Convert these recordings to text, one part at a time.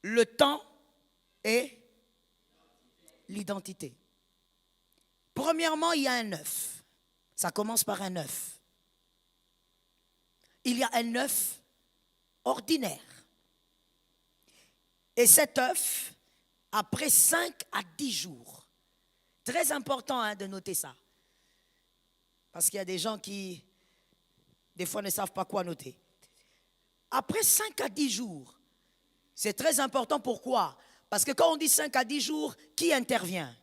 le temps et l'identité. Premièrement, il y a un œuf. Ça commence par un œuf. Il y a un œuf ordinaire. Et cet œuf, après 5 à 10 jours, très important de noter ça. Parce qu'il y a des gens qui, des fois, ne savent pas quoi noter. Après 5 à 10 jours, c'est très important. Pourquoi? Parce que quand on dit 5 à 10 jours, qui intervient?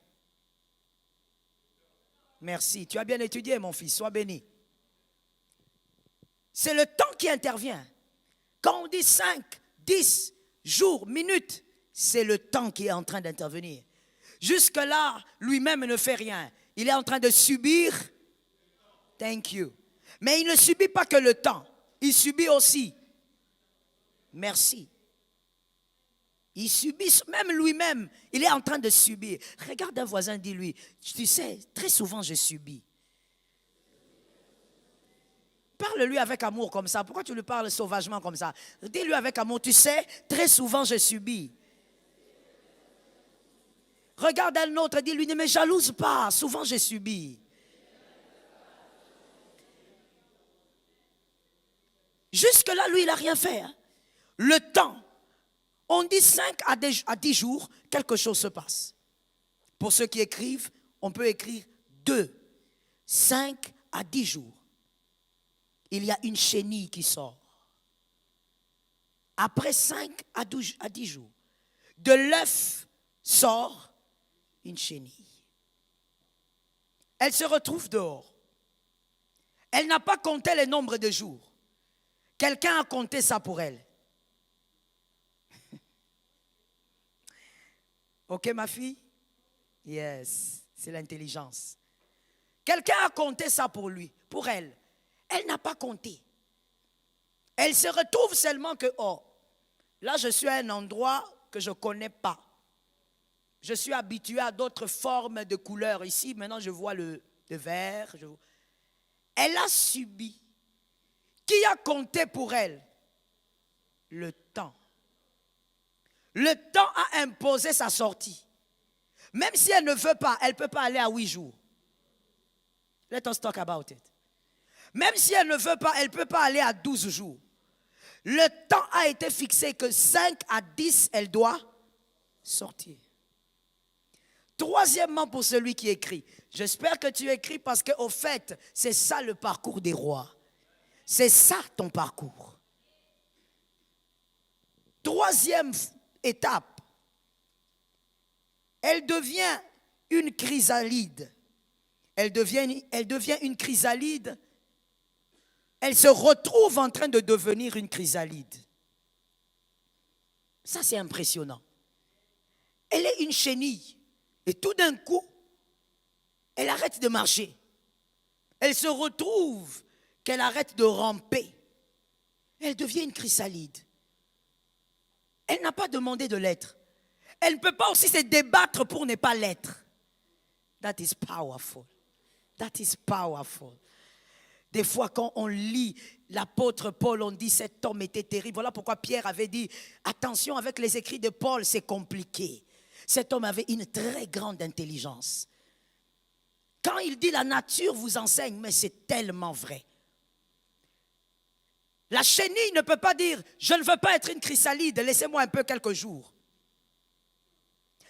Merci. Tu as bien étudié, mon fils. Sois béni. C'est le temps qui intervient. Quand on dit 5, 10 jours, minutes, c'est le temps qui est en train d'intervenir. Jusque-là, lui-même ne fait rien. Il est en train de subir. Thank you. Mais il ne subit pas que le temps. Il subit aussi. Merci. Il subit, même lui-même, il est en train de subir. Regarde un voisin, dis-lui, tu sais, très souvent je subis. Parle-lui avec amour comme ça. Pourquoi tu lui parles sauvagement comme ça? Dis-lui avec amour, tu sais, très souvent je subis. Regarde un autre, dis-lui, ne me jalouse pas, souvent je subis. Jusque-là, lui, il n'a rien fait. Hein? Le temps, on dit 5 à 10 jours, quelque chose se passe. Pour ceux qui écrivent, on peut écrire 2, 5 à 10 jours. Il y a une chenille qui sort. Après 5 à 10 jours, de l'œuf sort une chenille. Elle se retrouve dehors. Elle n'a pas compté le nombre de jours. Quelqu'un a compté ça pour elle. Ok, ma fille? Yes, c'est l'intelligence. Quelqu'un a compté ça pour lui, pour elle. Elle n'a pas compté. Elle se retrouve seulement que, oh, là je suis à un endroit que je ne connais pas. Je suis habitué à d'autres formes de couleurs. Ici, maintenant je vois le vert. Elle a subi. Qui a compté pour elle? Le temps. Le temps a imposé sa sortie. Même si elle ne veut pas, elle ne peut pas aller à 8 jours. Let us talk about it. Même si elle ne veut pas, elle ne peut pas aller à 12 jours. Le temps a été fixé que 5 à 10, elle doit sortir. Troisièmement, pour celui qui écrit, j'espère que tu écris parce qu'au fait, c'est ça le parcours des rois. C'est ça ton parcours. Troisième étape, elle devient une chrysalide. Elle devient une chrysalide. Elle se retrouve en train de devenir une chrysalide. Ça, c'est impressionnant. Elle est une chenille. Et tout d'un coup, elle arrête de marcher. Elle se retrouve qu'elle arrête de ramper. Elle devient une chrysalide. Elle n'a pas demandé de l'être. Elle ne peut pas aussi se débattre pour ne pas l'être. That is powerful. That is powerful. Des fois, quand on lit l'apôtre Paul, on dit cet homme était terrible. Voilà pourquoi Pierre avait dit, attention avec les écrits de Paul, c'est compliqué. Cet homme avait une très grande intelligence. Quand il dit la nature vous enseigne, mais c'est tellement vrai. La chenille ne peut pas dire, je ne veux pas être une chrysalide, laissez-moi un peu quelques jours.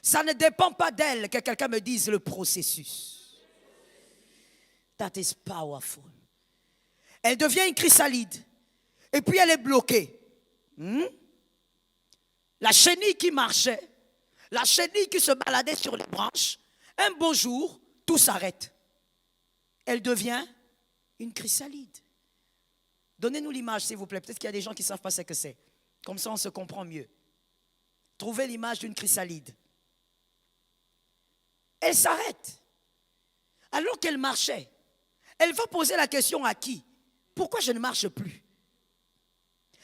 Ça ne dépend pas d'elle que quelqu'un me dise le processus. That is powerful. Elle devient une chrysalide. Et puis elle est bloquée. La chenille qui marchait, la chenille qui se baladait sur les branches, un beau jour, tout s'arrête. Elle devient une chrysalide. Donnez-nous l'image, s'il vous plaît. Peut-être qu'il y a des gens qui ne savent pas ce que c'est. Comme ça, on se comprend mieux. Trouvez l'image d'une chrysalide. Elle s'arrête. Alors qu'elle marchait, elle va poser la question à qui? Pourquoi je ne marche plus?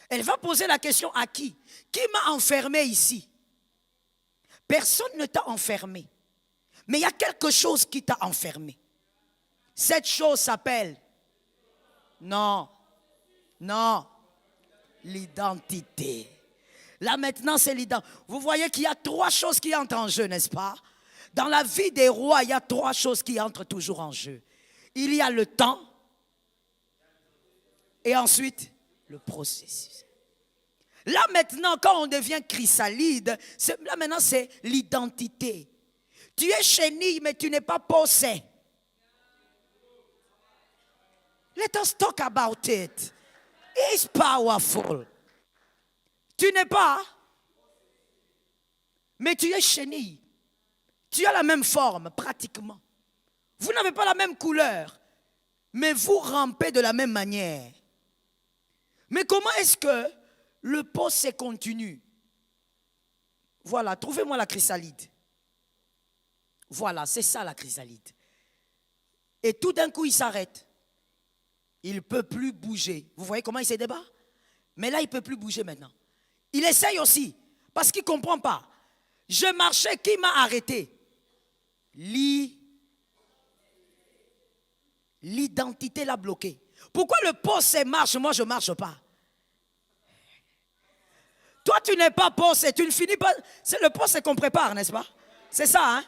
Elle va poser la question à qui? Qui m'a enfermé ici? Personne ne t'a enfermé. Mais il y a quelque chose qui t'a enfermé. Cette chose s'appelle... Non, l'identité. Là maintenant, c'est l'identité. Vous voyez qu'il y a 3 choses qui entrent en jeu, n'est-ce pas? Dans la vie des rois, il y a 3 choses qui entrent toujours en jeu. Il y a le temps et ensuite le processus. Là maintenant, quand on devient chrysalide, là maintenant c'est l'identité. Tu es chenille, mais tu n'es pas possé. Let us talk about it. It's powerful. Tu n'es pas, mais tu es chenille. Tu as la même forme, pratiquement. Vous n'avez pas la même couleur, mais vous rampez de la même manière. Mais comment est-ce que le possé continue? Voilà, trouvez-moi la chrysalide. Voilà, c'est ça la chrysalide. Et tout d'un coup, il s'arrête. Il ne peut plus bouger. Vous voyez comment il se débat? Mais là, il ne peut plus bouger maintenant. Il essaye aussi, parce qu'il ne comprend pas. Je marchais, qui m'a arrêté? L'identité l'a bloqué. Pourquoi le possé marche, moi je ne marche pas? Toi, tu n'es pas possé, tu ne finis pas. C'est le possé qu'on prépare, n'est-ce pas? C'est ça, hein?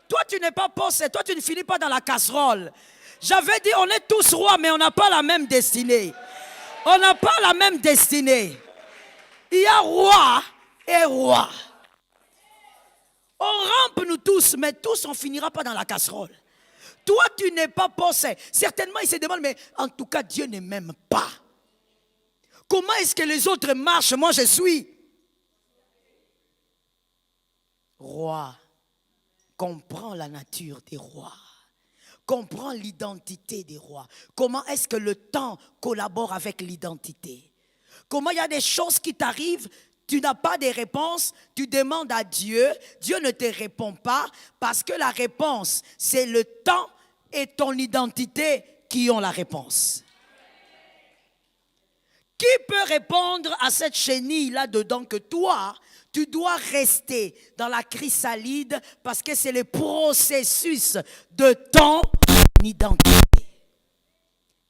Toi, tu n'es pas possé, toi, tu ne finis pas dans la casserole. J'avais dit, on est tous rois, mais on n'a pas la même destinée. On n'a pas la même destinée. Il y a roi et roi. On rampe nous tous, mais tous, on ne finira pas dans la casserole. Toi, tu n'es pas possé. Certainement, il se demande, mais en tout cas, Dieu ne m'aime pas. Comment est-ce que les autres marchent? Moi, je suis roi. Comprends la nature des rois. Comprends l'identité des rois. Comment est-ce que le temps collabore avec l'identité? Comment il y a des choses qui t'arrivent, tu n'as pas de réponse, tu demandes à Dieu, Dieu ne te répond pas parce que la réponse, c'est le temps et ton identité qui ont la réponse. Qui peut répondre à cette chenille là-dedans que toi, tu dois rester dans la chrysalide parce que c'est le processus de ton identité.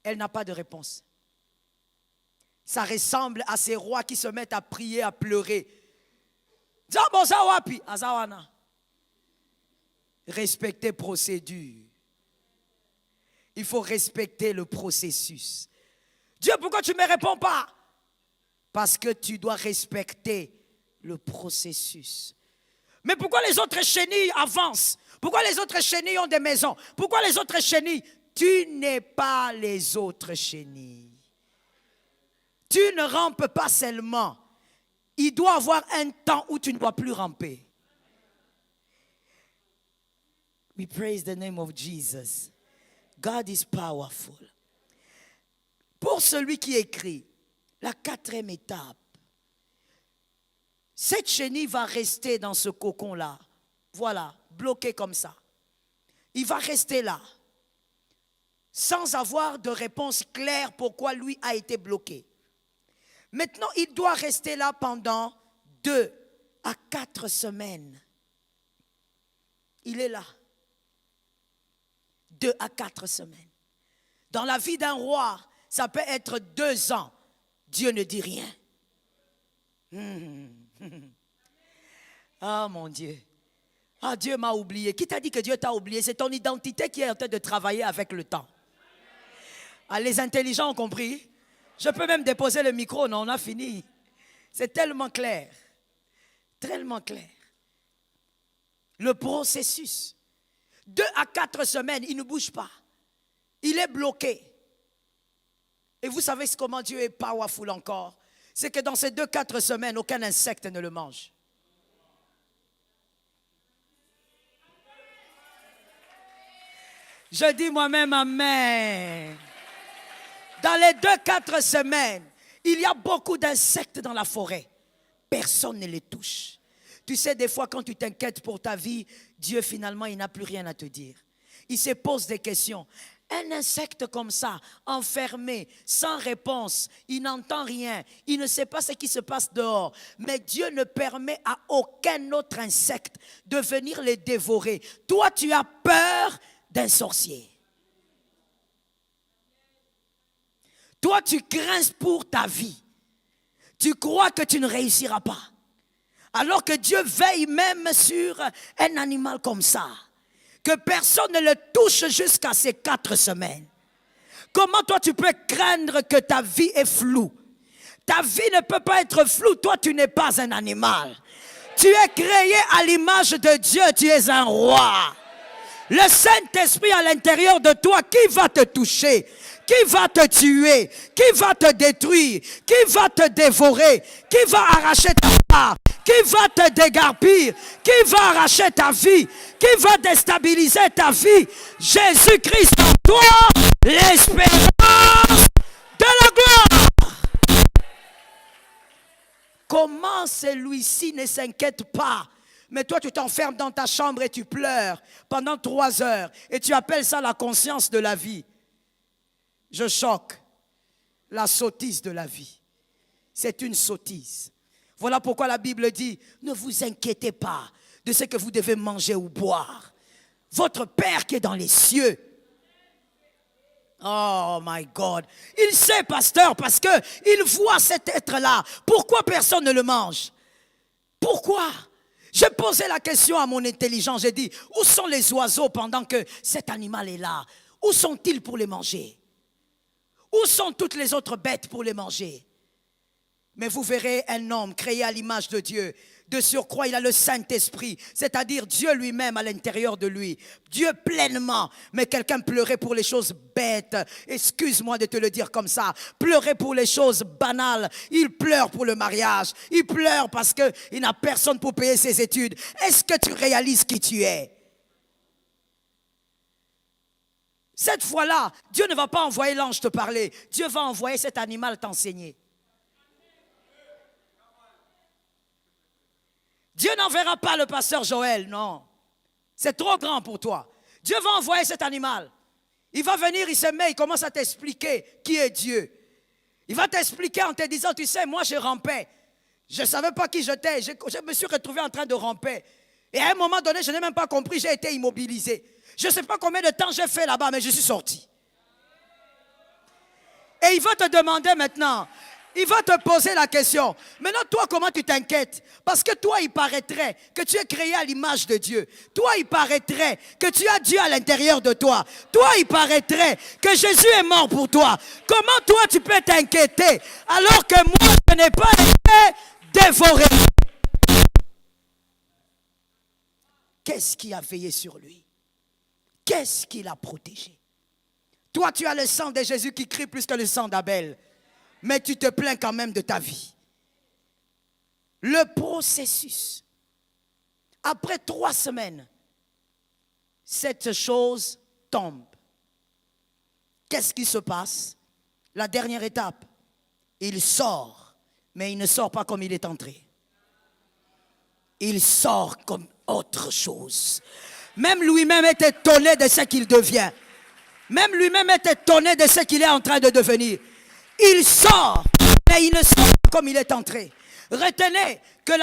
Elle n'a pas de réponse. Ça ressemble à ces rois qui se mettent à prier, à pleurer. Respecter procédure. Il faut respecter le processus. Dieu, pourquoi tu ne me réponds pas? Parce que tu dois respecter le processus. Mais pourquoi les autres chenilles avancent? Pourquoi les autres chenilles ont des maisons? Pourquoi les autres chenilles? Tu n'es pas les autres chenilles. Tu ne rampes pas seulement. Il doit y avoir un temps où tu ne dois plus ramper. We praise the name of Jesus. God is powerful. Pour celui qui écrit, la 4e étape, cette chenille va rester dans ce cocon-là. Voilà, bloqué comme ça. Il va rester là, sans avoir de réponse claire pourquoi lui a été bloqué. Maintenant, il doit rester là pendant 2 à 4 semaines. Il est là. 2 à 4 semaines. Dans la vie d'un roi, ça peut être 2 ans. Dieu ne dit rien. Ah mon Dieu. Ah, Dieu m'a oublié. Qui t'a dit que Dieu t'a oublié? C'est ton identité qui est en train de travailler avec le temps. Ah, les intelligents ont compris. Je peux même déposer le micro. Non, on a fini. C'est tellement clair. Tellement clair. Le processus. 2 à 4 semaines, il ne bouge pas. Il est bloqué. Et vous savez comment Dieu est powerful encore? C'est que dans ces 2-4 semaines, aucun insecte ne le mange. Je dis moi-même amen. Dans les 2-4 semaines, il y a beaucoup d'insectes dans la forêt. Personne ne les touche. Tu sais, des fois, quand tu t'inquiètes pour ta vie, Dieu, finalement, il n'a plus rien à te dire. Il se pose des questions. Un insecte comme ça, enfermé, sans réponse, il n'entend rien, il ne sait pas ce qui se passe dehors. Mais Dieu ne permet à aucun autre insecte de venir les dévorer. Toi, tu as peur d'un sorcier. Toi, tu crains pour ta vie. Tu crois que tu ne réussiras pas. Alors que Dieu veille même sur un animal comme ça. Que personne ne le touche jusqu'à ces 4 semaines. Comment toi tu peux craindre que ta vie est floue? Ta vie ne peut pas être floue. Toi tu n'es pas un animal. Tu es créé à l'image de Dieu. Tu es un roi. Le Saint-Esprit à l'intérieur de toi, qui va te toucher? Qui va te tuer? Qui va te détruire? Qui va te dévorer? Qui va arracher ta part? Qui va te dégarpir? Qui va arracher ta vie? Qui va déstabiliser ta vie? Jésus-Christ en toi, l'espérance de la gloire. Comment celui-ci ne s'inquiète pas? Mais toi, tu t'enfermes dans ta chambre et tu pleures pendant 3 heures. Et tu appelles ça la conscience de la vie. Je choque la sottise de la vie. C'est une sottise. Voilà pourquoi la Bible dit, ne vous inquiétez pas de ce que vous devez manger ou boire. Votre Père qui est dans les cieux. Oh my God. Il sait, pasteur, parce qu'il voit cet être-là. Pourquoi personne ne le mange? Pourquoi? J'ai posé la question à mon intelligence. J'ai dit, où sont les oiseaux pendant que cet animal est là? Où sont-ils pour les manger? Où sont toutes les autres bêtes pour les manger? Mais vous verrez un homme créé à l'image de Dieu. De surcroît, il a le Saint-Esprit, c'est-à-dire Dieu lui-même à l'intérieur de lui. Dieu pleinement. Mais quelqu'un pleurait pour les choses bêtes. Excuse-moi de te le dire comme ça. Pleurer pour les choses banales. Il pleure pour le mariage. Il pleure parce qu'il n'a personne pour payer ses études. Est-ce que tu réalises qui tu es? Cette fois-là, Dieu ne va pas envoyer l'ange te parler. Dieu va envoyer cet animal t'enseigner. Dieu n'enverra pas le pasteur Joël, non. C'est trop grand pour toi. Dieu va envoyer cet animal. Il va venir, il se met, il commence à t'expliquer qui est Dieu. Il va t'expliquer en te disant, tu sais, moi je rampais. Je ne savais pas qui j'étais. Je me suis retrouvé en train de ramper. Et à un moment donné, je n'ai même pas compris, j'ai été immobilisé. Je ne sais pas combien de temps j'ai fait là-bas, mais je suis sorti. Et il va te demander maintenant, il va te poser la question. Maintenant, toi, comment tu t'inquiètes? Parce que toi, il paraîtrait que tu es créé à l'image de Dieu. Toi, il paraîtrait que tu as Dieu à l'intérieur de toi. Toi, il paraîtrait que Jésus est mort pour toi. Comment toi, tu peux t'inquiéter alors que moi, je n'ai pas été dévoré? Qu'est-ce qui a veillé sur lui? Qu'est-ce qui l'a protégé? Toi, tu as le sang de Jésus qui crie plus que le sang d'Abel. Mais tu te plains quand même de ta vie. Le processus. Après 3 semaines, cette chose tombe. Qu'est-ce qui se passe? La dernière étape. Il sort, mais il ne sort pas comme il est entré. Il sort comme autre chose. Même lui-même est étonné de ce qu'il devient. Même lui-même est étonné de ce qu'il est en train de devenir. Il sort, mais il ne sort pas comme il est entré. Retenez que la